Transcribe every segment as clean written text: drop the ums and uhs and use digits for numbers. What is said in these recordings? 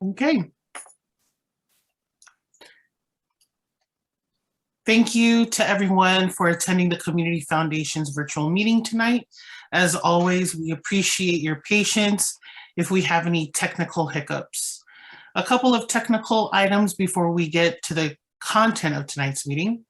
Okay. Thank you to everyone for attending the Community Foundation's virtual meeting tonight. As always, we appreciate your patience if we have any technical hiccups. A couple of technical items before we get to the content of tonight's meeting.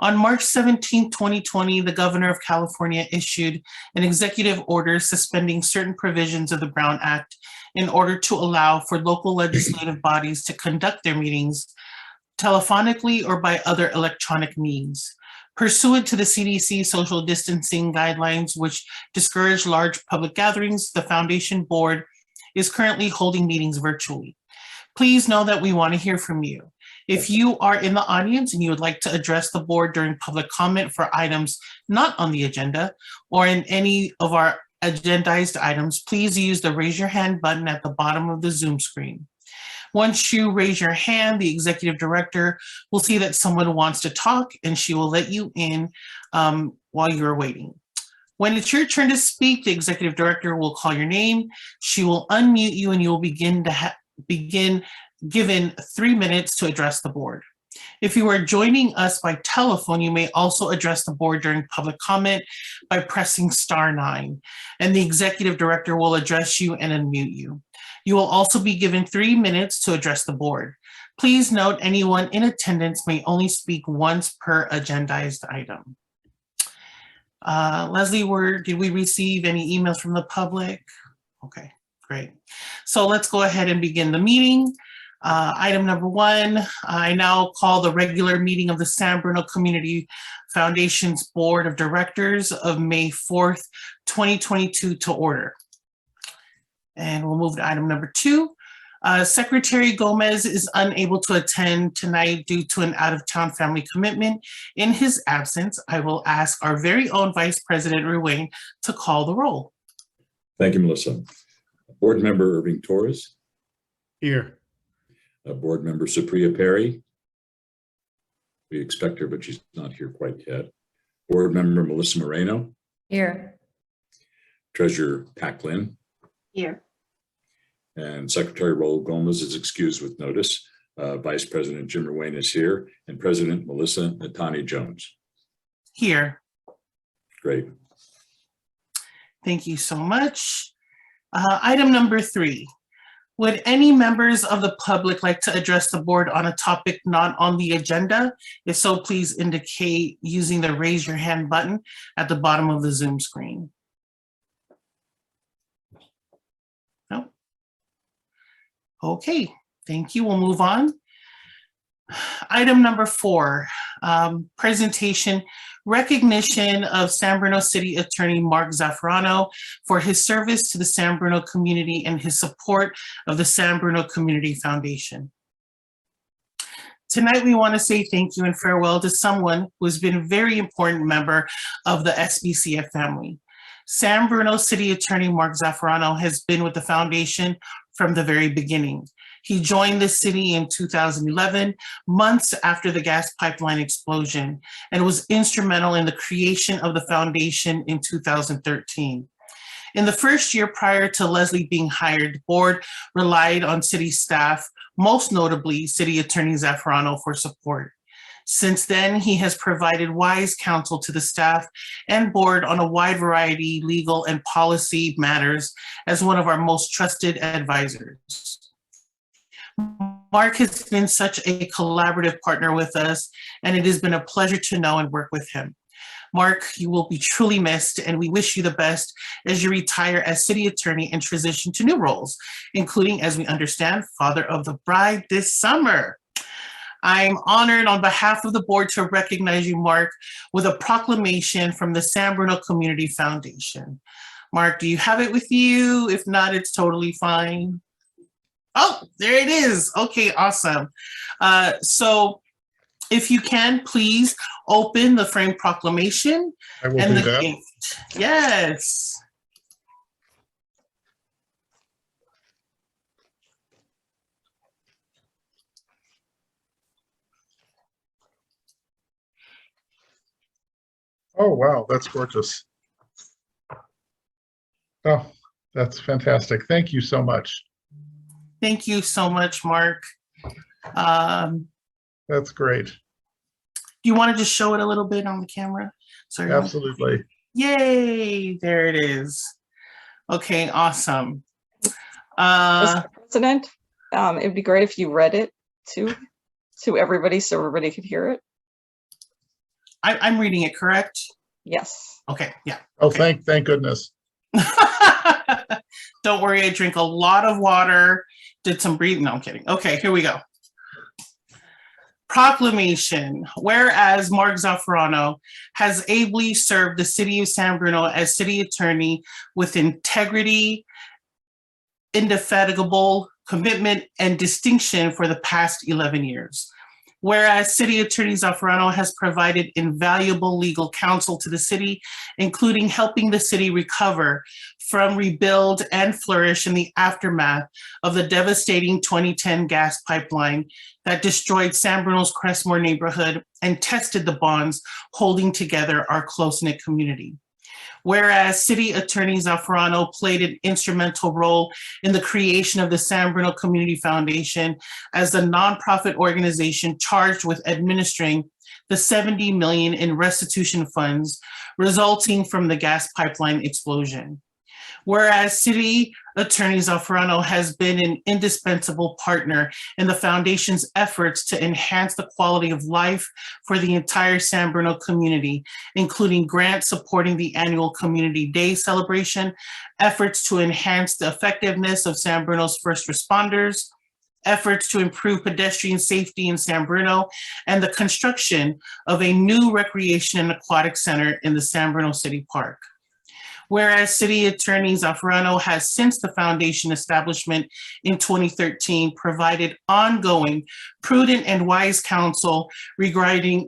On March 17, 2020, the Governor of California issued an executive order suspending certain provisions of the Brown Act in order to allow for local legislative bodies to conduct their meetings telephonically or by other electronic means. Pursuant to the CDC social distancing guidelines, which discourage large public gatherings, the Foundation Board is currently holding meetings virtually. Please know that we want to hear from you. If you are in the audience and you would like to address the board during public comment for items not on the agenda or in any of our agendized items, please use the raise your hand button at the bottom of the Zoom screen. Once you raise your hand, the executive director will see that someone wants to talk and she will let you in while you're waiting. When it's your turn to speak, the executive director will call your name. She will unmute you and you will begin given 3 minutes to address the board. If you are joining us by telephone, you may also address the board during public comment by pressing *9, and the executive director will address you and unmute you. You will also be given 3 minutes to address the board. Please note anyone in attendance may only speak once per agendized item. Leslie, did we receive any emails from the public? Okay, great. So let's go ahead and begin the meeting. Item number 1, I now call the regular meeting of the San Bruno Community Foundation's Board of Directors of May 4th, 2022 to order. And we'll move to item number 2. Secretary Gomez is unable to attend tonight due to an out-of-town family commitment. In his absence, I will ask our very own Vice President Ruane to call the roll. Thank you, Melissa. Board Member Irving Torres. Here. Board Member Supriya Perry. We expect her, but she's not here quite yet. Board Member Melissa Moreno. Here. Treasurer Pac Lin. Here. And Secretary Raul Gomez is excused with notice. Vice President Jim Ruane is here, and President Melissa Natani Jones. Here. Great. Thank you so much. Item number 3. Would any members of the public like to address the board on a topic not on the agenda? If so, please indicate using the raise your hand button at the bottom of the Zoom screen. No? Okay, thank you. We'll move on. Item number 4, presentation, recognition of San Bruno City Attorney Mark Zaffarano for his service to the San Bruno community and his support of the San Bruno Community Foundation. Tonight, we want to say thank you and farewell to someone who has been a very important member of the SBCF family. San Bruno City Attorney Mark Zaffarano has been with the foundation from the very beginning. He joined the city in 2011, months after the gas pipeline explosion, and was instrumental in the creation of the foundation in 2013. In the first year prior to Leslie being hired, the board relied on city staff, most notably City Attorney Zaffarano, for support. Since then, he has provided wise counsel to the staff and board on a wide variety of legal and policy matters as one of our most trusted advisors. Mark has been such a collaborative partner with us, and it has been a pleasure to know and work with him. Mark, you will be truly missed, and we wish you the best as you retire as city attorney and transition to new roles, including, as we understand, father of the bride this summer. I'm honored on behalf of the board to recognize you, Mark, with a proclamation from the San Bruno Community Foundation. Mark, do you have it with you? If not, it's totally fine. Oh, there it is. Okay, awesome. So if you can, please open the framed proclamation and the gift. Yes. Oh, wow, that's gorgeous. Oh, that's fantastic. Thank you so much. Thank you so much, Mark. Do That's great. you want to just show it a little bit on the camera? Sorry. Absolutely. Yay, there it is. Okay, awesome. Mr. President, it'd be great if you read it to everybody so everybody could hear it. I'm reading it, correct? Yes. Okay, yeah. Oh, Okay. thank goodness. Don't worry, I drink a lot of water, did some breathing. No, I'm kidding. Okay, here we go. Proclamation. Whereas Mark Zaffarano has ably served the city of San Bruno as city attorney with integrity, indefatigable commitment, and distinction for the past 11 years. Whereas City Attorney Zaffarano has provided invaluable legal counsel to the city, including helping the city recover from, rebuild, and flourish in the aftermath of the devastating 2010 gas pipeline that destroyed San Bruno's Crestmore neighborhood and tested the bonds holding together our close-knit community. Whereas City Attorney Zaffarano played an instrumental role in the creation of the San Bruno Community Foundation as the nonprofit organization charged with administering the $70 million in restitution funds resulting from the gas pipeline explosion. Whereas City Attorney Zaffarano has been an indispensable partner in the foundation's efforts to enhance the quality of life for the entire San Bruno community, including grants supporting the annual Community Day celebration, efforts to enhance the effectiveness of San Bruno's first responders, efforts to improve pedestrian safety in San Bruno, and the construction of a new recreation and aquatic center in the San Bruno City Park. Whereas City Attorney Zaffarano has, since the foundation establishment in 2013, provided ongoing, prudent, and wise counsel regarding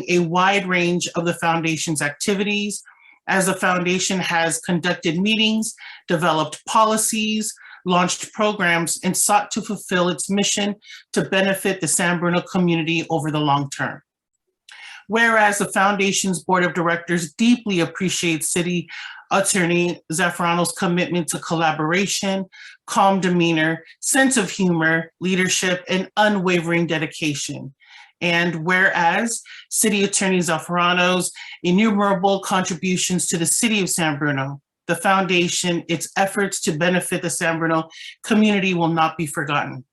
a wide range of the foundation's activities, as the foundation has conducted meetings, developed policies, launched programs, and sought to fulfill its mission to benefit the San Bruno community over the long term. Whereas the foundation's board of directors deeply appreciates City Attorney Zaffarano's commitment to collaboration, calm demeanor, sense of humor, leadership, and unwavering dedication. And whereas City Attorney Zaffarano's innumerable contributions to the city of San Bruno, the foundation, its efforts to benefit the San Bruno community will not be forgotten.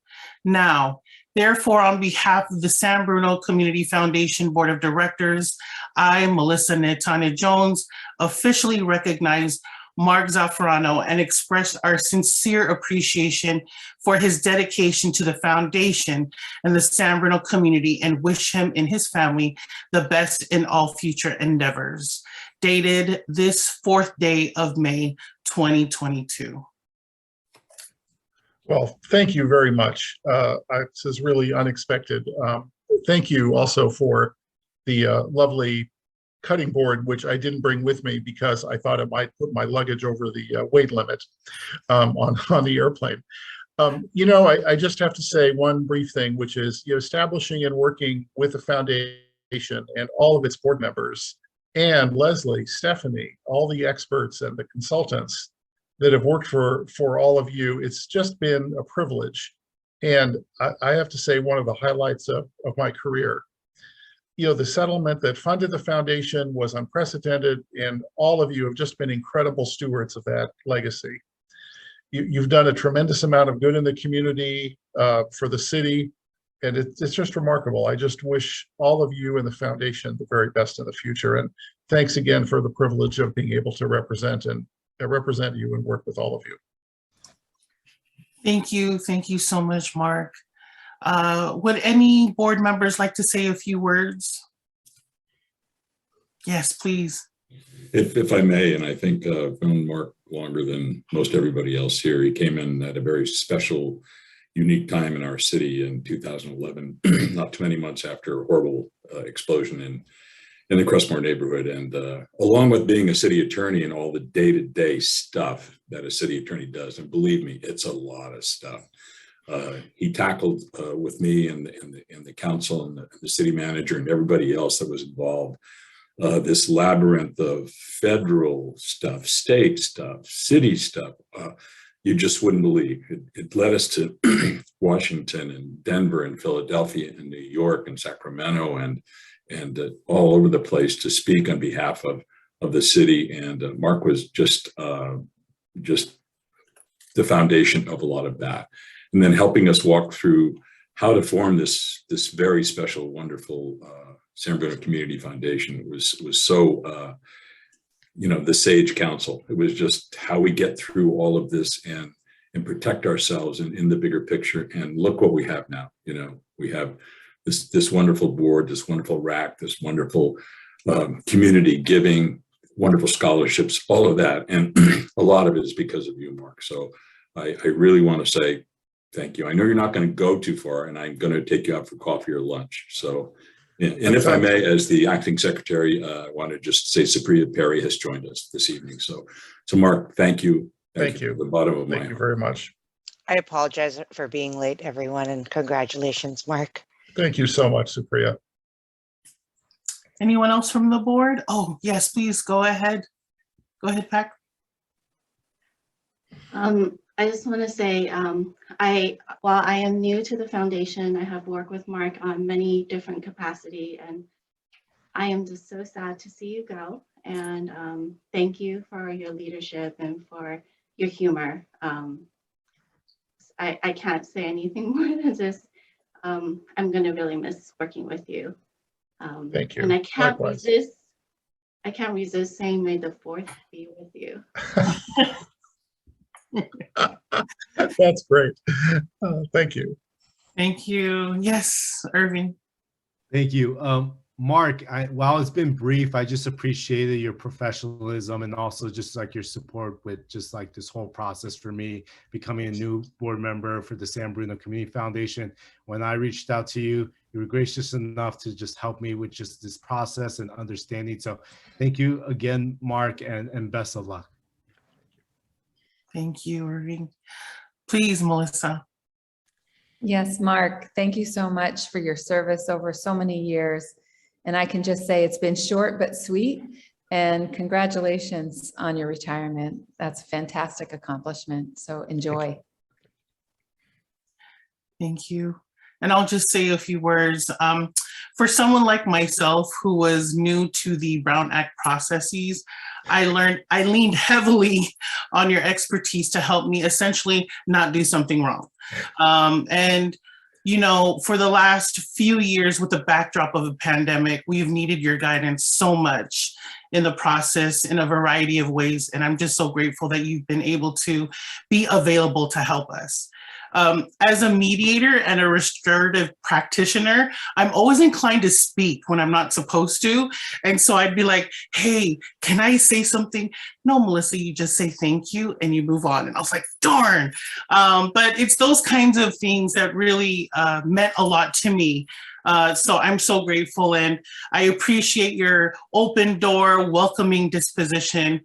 Now, therefore, on behalf of the San Bruno Community Foundation Board of Directors, I, Melissa Netanya Jones, officially recognize Mark Zaffarano and express our sincere appreciation for his dedication to the foundation and the San Bruno community, and wish him and his family the best in all future endeavors. Dated this 4th day of May, 2022. Well, thank you very much. This is really unexpected. Thank you also for the lovely cutting board, which I didn't bring with me because I thought it might put my luggage over the weight limit on the airplane. You know, I just have to say one brief thing, which is, you know, establishing and working with the foundation and all of its board members, and Leslie, Stephanie, all the experts and the consultants that have worked for all of you. It's just been a privilege. And I have to say, one of the highlights of my career. You know, the settlement that funded the foundation was unprecedented, and all of you have just been incredible stewards of that legacy. You've done a tremendous amount of good in the community, for the city, and it's just remarkable. I just wish all of you and the foundation the very best in the future. And thanks again for the privilege of being able to represent you and work with all of you. Thank you. Thank you so much, Mark. Would any board members like to say a few words? Yes, please. If I may, and I think I've known Mark longer than most everybody else here. He came in at a very special, unique time in our city in 2011, not too many months after a horrible explosion in the Crestmore neighborhood. And along with being a city attorney and all the day-to-day stuff that a city attorney does, and believe me, it's a lot of stuff. He tackled with me and the council and the city manager and everybody else that was involved, this labyrinth of federal stuff, state stuff, city stuff, you just wouldn't believe. It led us to Washington and Denver and Philadelphia and New York and Sacramento and all over the place to speak on behalf of the city. And Mark was just the foundation of a lot of that. And then helping us walk through how to form this very special, wonderful San Bruno Community Foundation was so, the sage counsel. It was just how we get through all of this and protect ourselves in the bigger picture. And look what we have now. We have this wonderful board, this wonderful RAC, this wonderful community giving, wonderful scholarships, all of that. And a lot of it is because of you, Mark. So I really want to say thank you. I know you're not going to go too far, and I'm going to take you out for coffee or lunch. So, and if I may, as the acting secretary, I want to just say Supriya Perry has joined us this evening. So Mark, thank you. Thank you. From the bottom of my heart. Thank you very much. I apologize for being late, everyone, and congratulations, Mark. Thank you so much, Supriya. Anyone else from the board? Oh, yes, please go ahead. Go ahead, Pac. I just want to say, while I am new to the foundation, I have worked with Mark on many different capacity, and I am just so sad to see you go. And thank you for your leadership and for your humor. I can't say anything more than just, I'm going to really miss working with you. Thank you. And I can't Likewise. resist saying may the fourth be with you. That's great. Thank you. Thank you. Yes, Irving. Thank you. Mark, while it's been brief, I just appreciated your professionalism and also just like your support with just like this whole process for me becoming a new board member for the San Bruno Community Foundation. When I reached out to you, you were gracious enough to just help me with just this process and understanding. So thank you again, Mark, and best of luck. Thank you, Irving. Please, Melissa. Yes, Mark, thank you so much for your service over so many years. And I can just say it's been short but sweet, and congratulations on your retirement. That's a fantastic accomplishment. So enjoy. Thank you. And I'll just say a few words. For someone like myself who was new to the Brown Act processes, I leaned heavily on your expertise to help me essentially not do something wrong. And for the last few years with the backdrop of a pandemic, we've needed your guidance so much in the process in a variety of ways. And I'm just so grateful that you've been able to be available to help us. As a mediator and a restorative practitioner, I'm always inclined to speak when I'm not supposed to. And so I'd be like, hey, can I say something? No, Melissa, you just say thank you and you move on. And I was like, darn. But it's those kinds of things that really meant a lot to me. So I'm so grateful, and I appreciate your open door, welcoming disposition,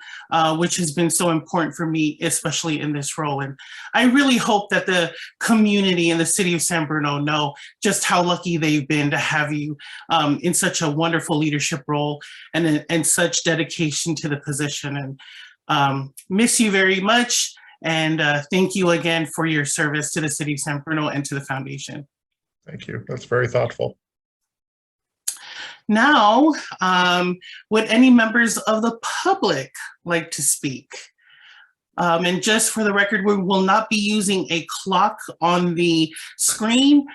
which has been so important for me, especially in this role. And I really hope that the community and the city of San Bruno know just how lucky they've been to have you in such a wonderful leadership role and such dedication to the position. And miss you very much. And thank you again for your service to the city of San Bruno and to the foundation. Thank you. That's very thoughtful. Now, would any members of the public like to speak? And just for the record, we will not be using a clock on the screen.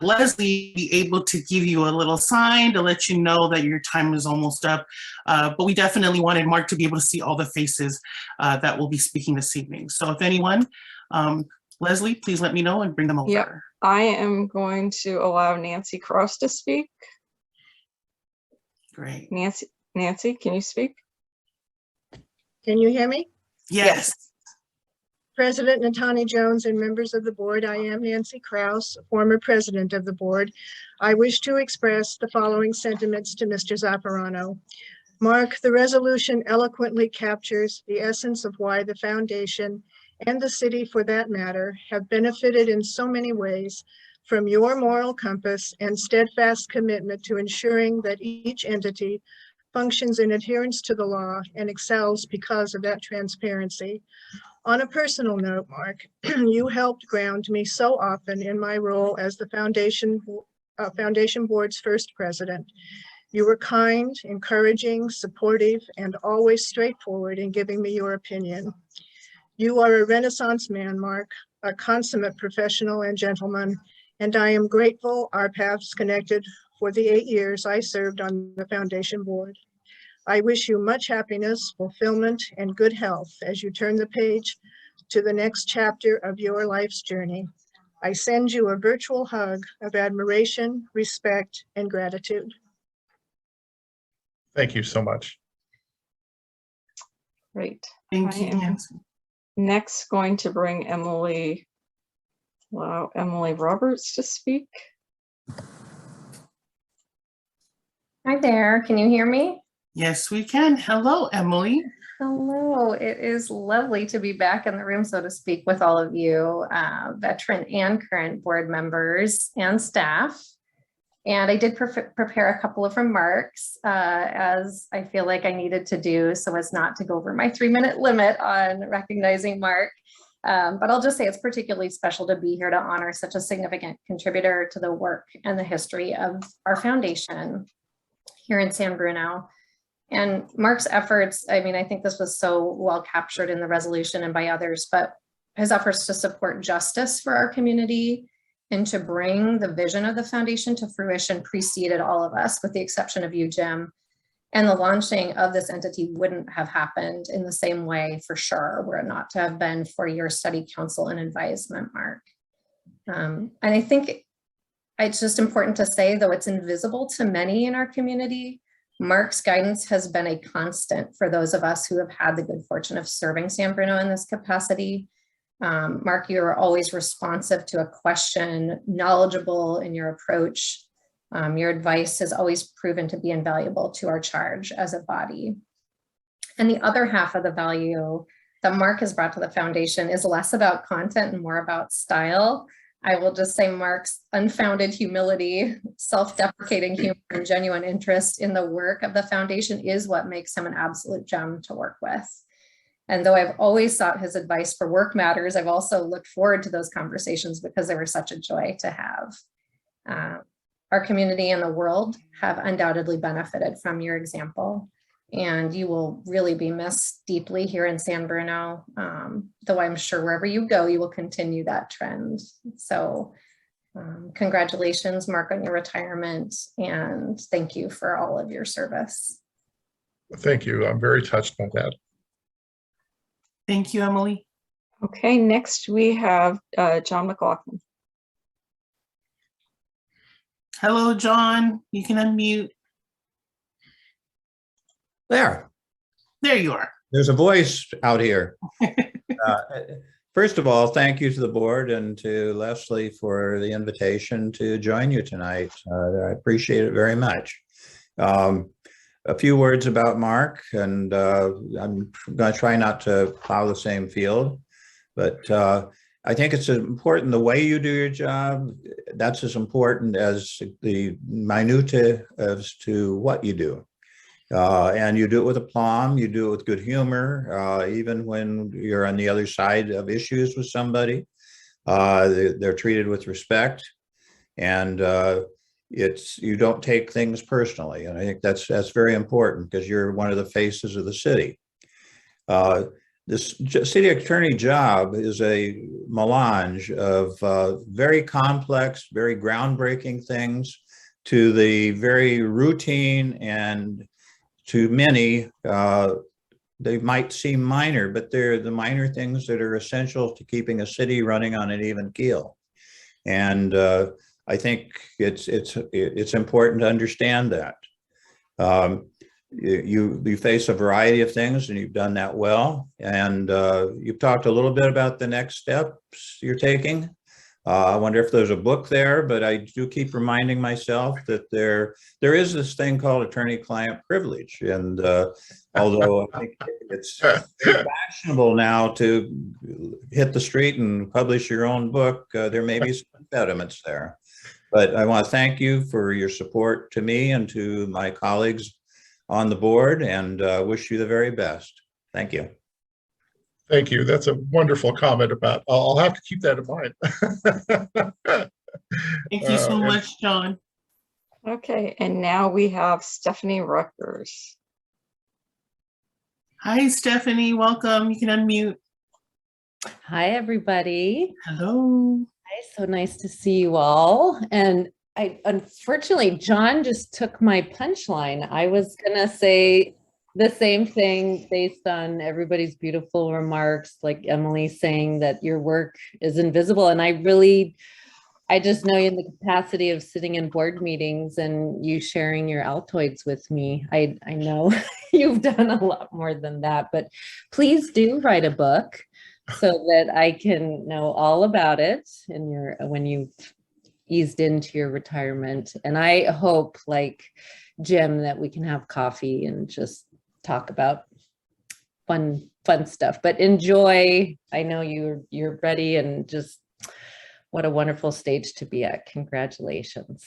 Leslie be able to give you a little sign to let you know that your time is almost up. But we definitely wanted Mark to be able to see all the faces that will be speaking this evening. So if anyone, Leslie, please let me know and bring them over. Yep. I am going to allow Nancy Cross to speak. Great. Nancy, can you speak? Can you hear me? Yes. President Natani Jones and members of the board, I am Nancy Kraus, former president of the board. I wish to express the following sentiments to Mr. Zaffarano. Mark, the resolution eloquently captures the essence of why the foundation and the city, for that matter, have benefited in so many ways from your moral compass and steadfast commitment to ensuring that each entity functions in adherence to the law, and excels because of that transparency. On a personal note, Mark, you helped ground me so often in my role as the Foundation Board's first president. You were kind, encouraging, supportive, and always straightforward in giving me your opinion. You are a Renaissance man, Mark, a consummate professional and gentleman, and I am grateful our paths connected for the 8 years I served on the Foundation Board. I wish you much happiness, fulfillment, and good health as you turn the page to the next chapter of your life's journey. I send you a virtual hug of admiration, respect, and gratitude. Thank you so much. Great. Thank I you, am Nancy. next going to bring Emily Roberts to speak. Hi there, can you hear me? Yes, we can. Hello, Emily. Hello, it is lovely to be back in the room, so to speak, with all of you, veteran and current board members and staff. And I did prepare a couple of remarks, as I feel like I needed to do so as not to go over my 3-minute limit on recognizing Mark. But I'll just say it's particularly special to be here to honor such a significant contributor to the work and the history of our foundation here in San Bruno. And Mark's efforts, I mean, I think this was so well captured in the resolution and by others, but his efforts to support justice for our community and to bring the vision of the foundation to fruition preceded all of us, with the exception of you, Jim. And the launching of this entity wouldn't have happened in the same way, for sure, were it not to have been for your study counsel and advisement, Mark. And I think it's just important to say, though it's invisible to many in our community, Mark's guidance has been a constant for those of us who have had the good fortune of serving San Bruno in this capacity. Mark, you are always responsive to a question, knowledgeable in your approach. Your advice has always proven to be invaluable to our charge as a body. And the other half of the value that Mark has brought to the foundation is less about content and more about style. I will just say Mark's unfounded humility, self-deprecating humor, and genuine interest in the work of the foundation is what makes him an absolute gem to work with. And though I've always sought his advice for work matters, I've also looked forward to those conversations because they were such a joy to have. Our community and the world have undoubtedly benefited from your example, and you will really be missed deeply here in San Bruno, though I'm sure wherever you go, you will continue that trend. So congratulations, Mark, on your retirement, and thank you for all of your service. Thank you. I'm very touched by that. Thank you, Emily. Okay, next we have John McLaughlin. Hello, John. You can unmute. There. There you are. There's a voice out here. First of all, thank you to the board and to Leslie for the invitation to join you tonight. I appreciate it very much. A few words about Mark, and I'm going to try not to plow the same field, but I think it's important the way you do your job. That's as important as the minutiae as to what you do. And you do it with aplomb, you do it with good humor, even when you're on the other side of issues with somebody. They're treated with respect, and you don't take things personally. And I think that's very important because you're one of the faces of the city. This city attorney job is a melange of very complex, very groundbreaking things to the very routine, and to many, they might seem minor, but they're the minor things that are essential to keeping a city running on an even keel. And I think it's important to understand that. You face a variety of things, and you've done that well. And you've talked a little bit about the next steps you're taking. I wonder if there's a book there, but I do keep reminding myself that there is this thing called attorney-client privilege. And although I think it's fashionable now to hit the street and publish your own book, there may be some impediments there. But I want to thank you for your support to me and to my colleagues on the board and wish you the very best. Thank you. Thank you. That's a wonderful comment about, I'll have to keep that in mind. Thank you so And much, John. Okay, and now we have Stephanie Rutgers. Hi, Stephanie. Welcome. You can unmute. Hi, everybody. Hello. Hi, so nice to see you all. And unfortunately, John just took my punchline. I was gonna say the same thing based on everybody's beautiful remarks, like Emily saying that your work is invisible. And I just know you in the capacity of sitting in board meetings and you sharing your Altoids with me. I know you've done a lot more than that, but please do write a book so that I can know all about it when you've eased into your retirement. And I hope, like Jim, that we can have coffee and just talk about fun stuff. But enjoy. I know you're ready, and just what a wonderful stage to be at. Congratulations.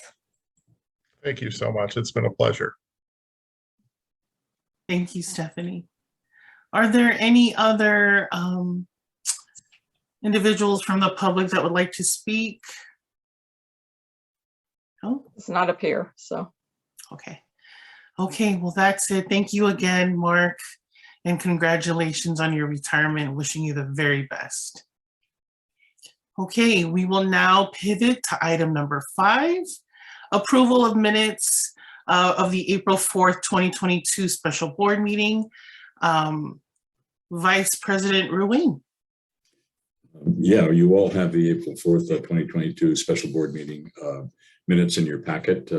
thank you so much. It's been a pleasure. Thank you, Stephanie. Are there any other individuals from the public that would like to speak? No? Does not appear, so. Okay. Okay, well, that's it. Thank you again, Mark, and congratulations on your retirement. Wishing you the very best. Okay, we will now pivot to item number 5, approval of minutes of the April 4th, 2022 special board meeting. Vice President Ruane. Yeah, you all have the April 4th, 2022 special board meeting minutes in your packet.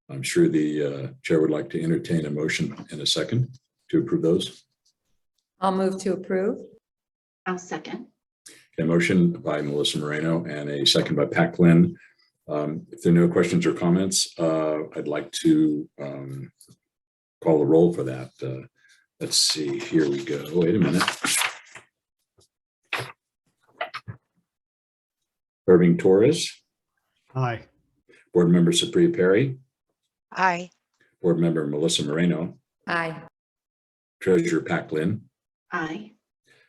I'm sure the chair would like to entertain a motion in a second to approve those. I'll move to approve. I'll second. A motion by Melissa Moreno and a second by Pat Glynn. If there are no questions or comments, I'd like to call the roll for that. Let's see, here we go. Wait a minute. Irving Torres. Aye. Board Member Supriya Perry. Aye. Board Member Melissa Moreno. Aye. Treasurer Pat Glynn. Aye.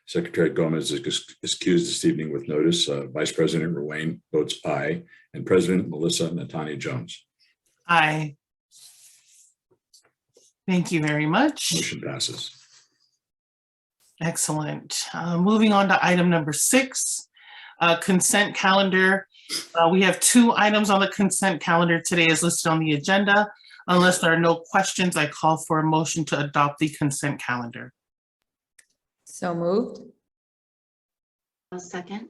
Secretary Gomez is excused this evening with notice. Vice President Ruane votes aye, and President Melissa Natanya Jones. Aye. Thank you very much. Motion passes. Excellent. Moving on to item number 6, consent calendar. We have 2 items on the consent calendar today as listed on the agenda. Unless there are no questions, I call for a motion to adopt the consent calendar. So moved. I'll second.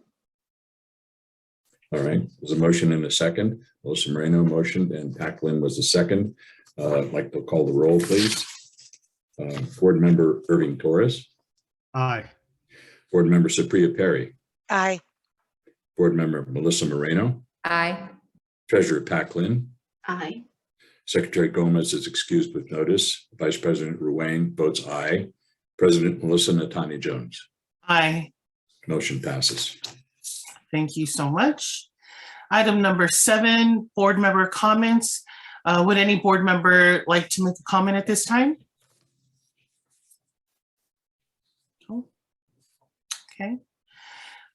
All right, there's a motion and a second. Melissa Moreno motioned and Pat Glynn was the second. I'd like to call the roll, please. Board Member Irving Torres. Aye. Board Member Supriya Perry. Aye. Board Member Melissa Moreno. Aye. Treasurer Pat Glynn. Aye. Secretary Gomez is excused with notice. Vice President Ruane votes aye. President Melissa Natanya Jones. Aye. Motion passes. Thank you so much. Item number 7, board member comments. Would any board member like to make a comment at this time? Oh, okay.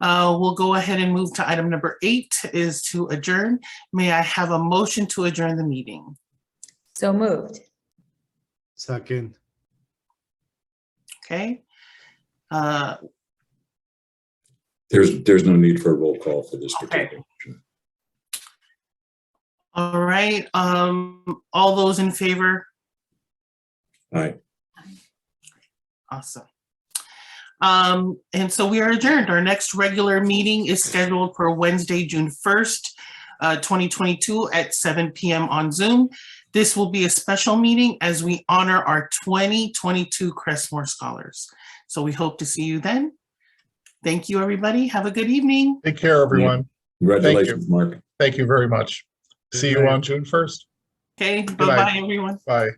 We'll go ahead and move to item number 8, is to adjourn. May I have a motion to adjourn the meeting? So moved. Second. Okay. There's no need for a roll call for this particular motion. All right. All those in favor? Aye. Awesome. And so we are adjourned. Our next regular meeting is scheduled for Wednesday, June 1st, 2022 at 7 p.m. on Zoom. This will be a special meeting as we honor our 2022 Crestmore Scholars. So we hope to see you then. Thank you, everybody. Have a good evening. Take care, everyone. Congratulations, Mark. Thank you very much. Good See you night. on June 1st. Okay, night. bye-bye, everyone. Bye.